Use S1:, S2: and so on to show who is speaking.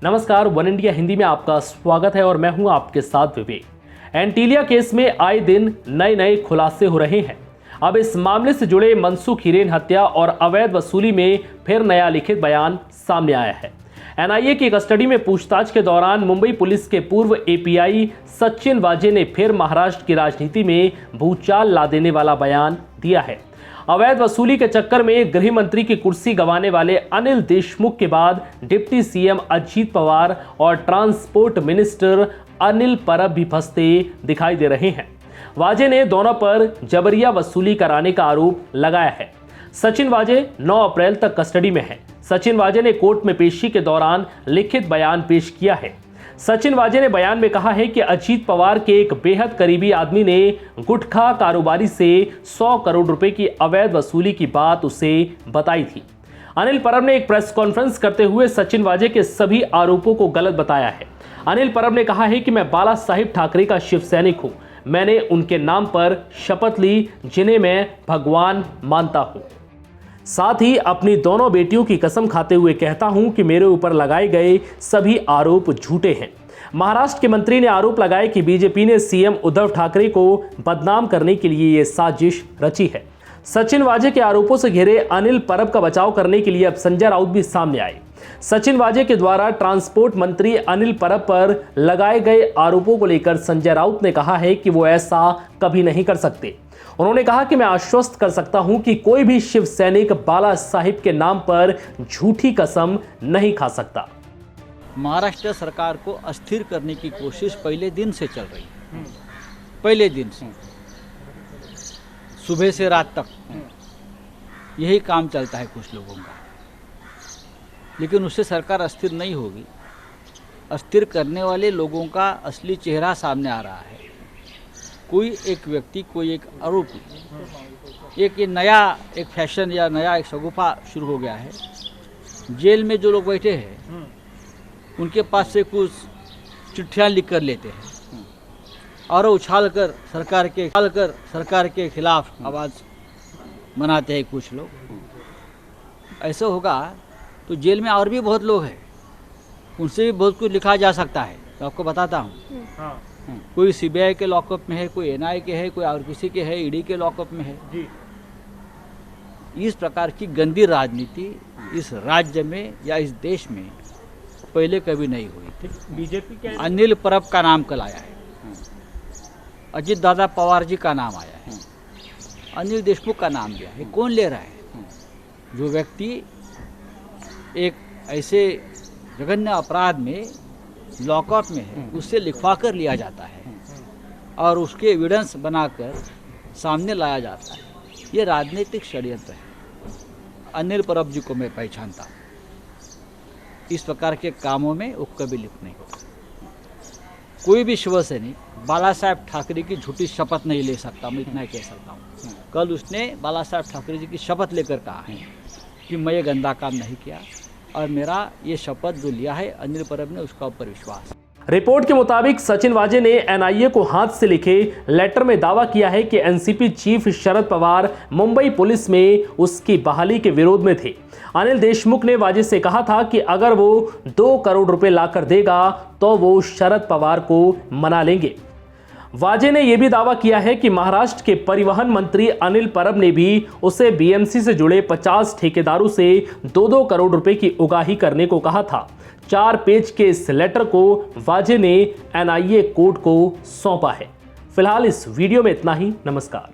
S1: नमस्कार, one India Hindi में आपका स्वागत है और मैं हूं आपके साथ विवेक। एंटीलिया केस में आए दिन नए खुलासे हो रहे हैं। अब इस मामले से जुड़े मनसुख हिरेन हत्या और अवैध वसूली में फिर नया लिखित बयान सामने आया है। एनआईए की कस्टडी में पूछताछ के दौरान मुंबई पुलिस के पूर्व एपीआई सचिन वाजे ने फिर महाराष्ट्र की राजनीति में भूचाल ला देने वाला बयान दिया है। अवैध वसूली के चक्कर में गृह मंत्री की कुर्सी गंवाने वाले अनिल देशमुख के बाद डिप्टी सीएम अजीत पवार और ट्रांसपोर्ट मिनिस्टर अनिल परब भी फंसते दिखाई दे रहे हैं। वाजे ने दोनों पर जबरिया वसूली कराने का आरोप लगाया है। सचिन वाजे 9 अप्रैल तक कस्टडी में हैं। सचिन वाजे ने कोर्ट में पेशी के दौरान लिखित बयान पेश किया है। सचिन वाजे ने बयान में कहा है कि अजीत पवार के एक बेहद करीबी आदमी ने गुटखा कारोबारी से 100 करोड़ रुपए की अवैध वसूली की बात उसे बताई थी। अनिल परब ने एक प्रेस कॉन्फ्रेंस करते हुए सचिन वाजे के सभी आरोपों को गलत बताया है। अनिल परब ने कहा है कि मैं बाला साहिब ठाकरे का शिव सैनिक हूं। मैंने उनके नाम पर शपथ ली जिन्हें मैं भगवान मानता हूं। साथ ही अपनी दोनों बेटियों की कसम खाते हुए कहता हूं कि मेरे ऊपर लगाए गए सभी आरोप झूठे हैं। महाराष्ट्र के मंत्री ने आरोप लगाया कि बीजेपी ने सीएम उद्धव ठाकरे को बदनाम करने के लिए यह साजिश रची है। सचिन वाजे के आरोपों से घिरे अनिल परब का बचाव करने के लिए अब संजय राउत भी सामने आए। सचिन वाजे के द्वारा ट्रांसपोर्ट मंत्री अनिल परब पर लगाए गए आरोपों को लेकर संजय राउत ने कहा है कि वो ऐसा कभी नहीं कर सकते। उन्होंने कहा कि मैं आश्वस्त कर सकता हूं कि कोई भी शिव सैनिक बाला साहिब के नाम पर झूठी कसम नहीं खा सकता।
S2: महाराष्ट्र सरकार को अस्थिर करने की कोशिश पहले दिन से चल रही है। पहले दिन से सुबह से रात तक यही काम चलता है कुछ लोगों का, लेकिन उससे सरकार अस्थिर नहीं होगी। अस्थिर करने वाले लोगों का असली चेहरा सामने आ रहा है। कोई एक व्यक्ति, कोई एक आरोपी, एक ये नया एक फैशन या नया एक शगुफा शुरू हो गया है। जेल में जो लोग बैठे हैं उनके पास से कुछ चिट्ठियाँ लिख कर लेते हैं और उछाल कर सरकार के खिलाफ आवाज़ बनाते हैं कुछ लोग। ऐसा होगा तो जेल में और भी बहुत लोग हैं, उनसे भी बहुत कुछ लिखा जा सकता है। तो आपको बताता हूँ, कोई सीबीआई के लॉकअप में है, कोई एनआईए के है, कोई और किसी के है, ईडी के लॉकअप में है जी। इस प्रकार की गंदी राजनीति इस राज्य में या इस देश में पहले कभी नहीं हुई थी।
S3: बीजेपी के
S2: अनिल परब का नाम कल आया है, अजीत दादा पवार जी का नाम आया है, अनिल देशमुख का नाम लिया है। कौन ले रहा है? जो व्यक्ति एक ऐसे जघन्य अपराध में लॉकअप में है, उससे लिखवा कर लिया जाता है और उसके एविडेंस बनाकर सामने लाया जाता है। ये राजनीतिक षड्यंत्र है। अनिल परब जी को मैं पहचानता हूँ। इस प्रकार के कामों में वो कभी लिप्त नहीं होता। कोई भी शिवसैनिक बाला साहेब ठाकरे की झूठी शपथ नहीं ले सकता, मैं इतना कह सकता हूँ। कल उसने बाला साहेब ठाकरे जी की शपथ लेकर कहा है कि मैं ये गंदा काम नहीं किया और मेरा ये शपथ जो लिया है अनिल परब ने, उसका ऊपर विश्वास।
S1: रिपोर्ट के मुताबिक सचिन वाजे ने एनआईए को हाथ से लिखे लेटर में दावा किया है कि NCP chief Sharad Pawar Mumbai police में उसकी बहाली के विरोध में थे। अनिल देशमुख ने वाजे से कहा था कि अगर वो 2 करोड़ रुपए लाकर देगा तो वो शरद पवार को मना लेंगे। वाजे ने यह भी दावा किया है कि महाराष्ट्र के परिवहन मंत्री अनिल परब ने भी उसे बीएमसी से जुड़े 50 ठेकेदारों से 2-2 करोड़ रुपए की उगाही करने को कहा था। 4 पेज के इस लेटर को वाजे ने एनआईए कोर्ट को सौंपा है। फिलहाल इस वीडियो में इतना ही। नमस्कार।